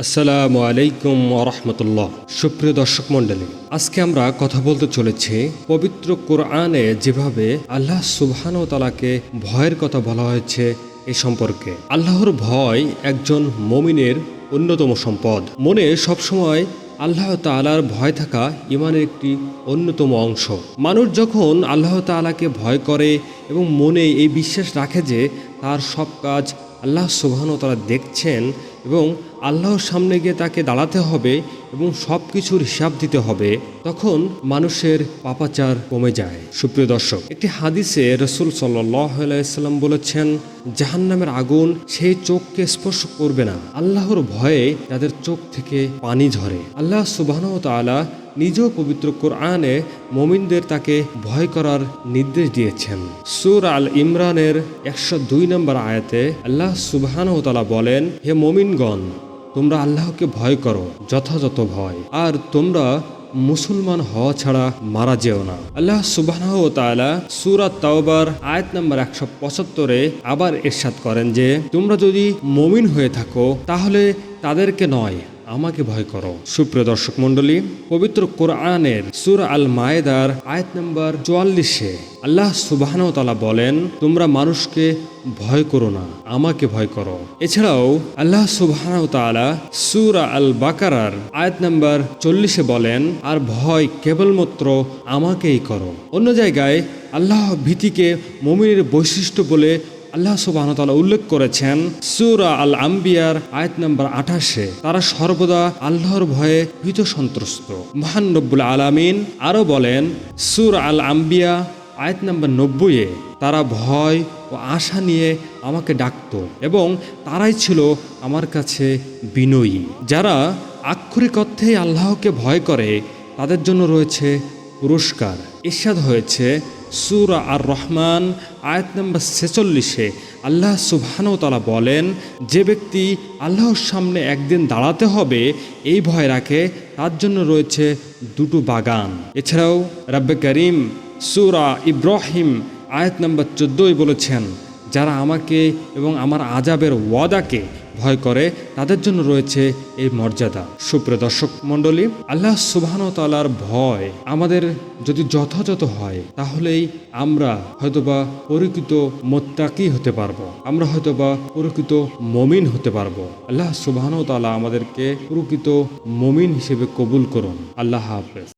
আসসালামু আলাইকুম ওয়া রাহমাতুল্লাহ। সুপ্রিয় দর্শক মণ্ডলী, আজকে আমরা কথা বলতে চলেছি পবিত্র কোরআনে যেভাবে আল্লাহ সুবহানাহু ওয়া তাআলাকে ভয়ের কথা বলা হয়েছে এ সম্পর্কে। আল্লাহর ভয় একজন মুমিনের অন্যতম সম্পদ। মনে সবসময় আল্লাহ তাআলার ভয় থাকা ঈমানের একটি অন্যতম অংশ। মানুষ যখন আল্লাহ তাআলাকে ভয় করে এবং মনে এই বিশ্বাস রাখে যে তার সব কাজ আল্লাহ সুবহানাহু ওয়া তাআলা দেখছেন এবং আল্লাহর সামনে গিয়ে তাকে দাঁড়াতে হবে এবং সব কিছুর হিসাব দিতে হবে, তখন মানুষের পাপাচার কমে যায়। সুপ্রিয় দর্শক, একটি হাদিসে রাসূল সাল্লাল্লাহু আলাইহি ওয়াসাল্লাম বলেছেন, জাহান্নামের আগুন সেই চোখকে স্পর্শ করবে না আল্লাহর ভয়ে যাদের চোখ থেকে পানি ঝরে। আল্লাহ সুবহানাহু ওয়া তাআলা নিজেও পবিত্র কোরআনে মুমিনদের তাকে ভয় করার নির্দেশ দিয়েছেন। সূরা আল ইমরানের 102 নম্বর আয়াতে আল্লাহ সুবহানাহু ওয়া তাআলা বলেন, হে মুমিনগণ, তোমরা আল্লাহকে ভয় করো যথাযথ ভয়, আর তোমরা মুসলমান হওয়া ছাড়া মারা যেও না। আল্লাহ সুবহানাহু ওয়া তাআলা সূরা তাওবার আয়াত নম্বর 175-এ আবার ইরশাদ করেন যে, তোমরা যদি মুমিন হয়ে থাকো তাহলে তাদেরকে নয়, আমাকে ভয় করো। সুপ্রিয় দর্শক মণ্ডলী, পবিত্র কোরআনের সূরা আল মায়েদার আয়াত নম্বর 44-এ আল্লাহ সুবহানাহু ওয়া তাআলা বলেন, তোমরা মানুষকে ভয় করো না, আমাকে ভয় করো। এছাড়াও আল্লাহ সুবহানাহু ওয়া তাআলা সূরা আল বাকারার আয়াত নম্বর 40-এ বলেন, আর ভয় কেবলমাত্র আমাকেই করো। অন্য জায়গায় আল্লাহ ভীতিকে মুমিনের বৈশিষ্ট্য বলে আল্লাহ সুবহানাহু ওয়া তাআলা উল্লেখ করেছেন সূরা আল আম্বিয়ার আয়াত নম্বর 28-এ, তারা সর্বদা আল্লাহর ভয়ে ভীত সন্ত্রস্ত। মহান রব্বুল আলামিন আরও বলেন সূরা আল আম্বিয়া আয়াত নম্বর 90-এ, তারা ভয় ও আশা নিয়ে আমাকে ডাকত এবং তারাই ছিল আমার কাছে বিনয়ী। যারা আক্ষরিক অর্থেই আল্লাহকে ভয় করে তাদের জন্য রয়েছে পুরস্কার। ইরশাদ হয়েছে সূরা আর রহমান আয়াত নম্বর 46-এ আল্লাহ সুবহানাহু ওয়া তাআলা বলেন, যে ব্যক্তি আল্লাহর সামনে একদিন দাঁড়াতে হবে এই ভয় রাখে, তার জন্য রয়েছে দুটো বাগান। এছাড়াও রব্বে করিম সূরা ইব্রাহিম আয়াত নম্বর 14-এ বলেছেন, যারা আমাকে এবং আমার আযাবের ওয়াদাকে ভয় করে তাদের জন্য রয়েছে এই মর্যাদা। সুপ্রিয় দর্শক মণ্ডলী, আল্লাহ সুবহানাহু ওয়া তাআলার ভয় আমাদের যদি যথাযথ হয় তাহলেই আমরা হয়তোবা প্রকৃত মুত্তাকি হতে পারবো, আমরা হয়তোবা প্রকৃত মুমিন হতে পারবো। আল্লাহ সুবহানাহু ওয়া তাআলা আমাদেরকে প্রকৃত মুমিন হিসেবে কবুল করুন। আল্লাহ হাফেজ।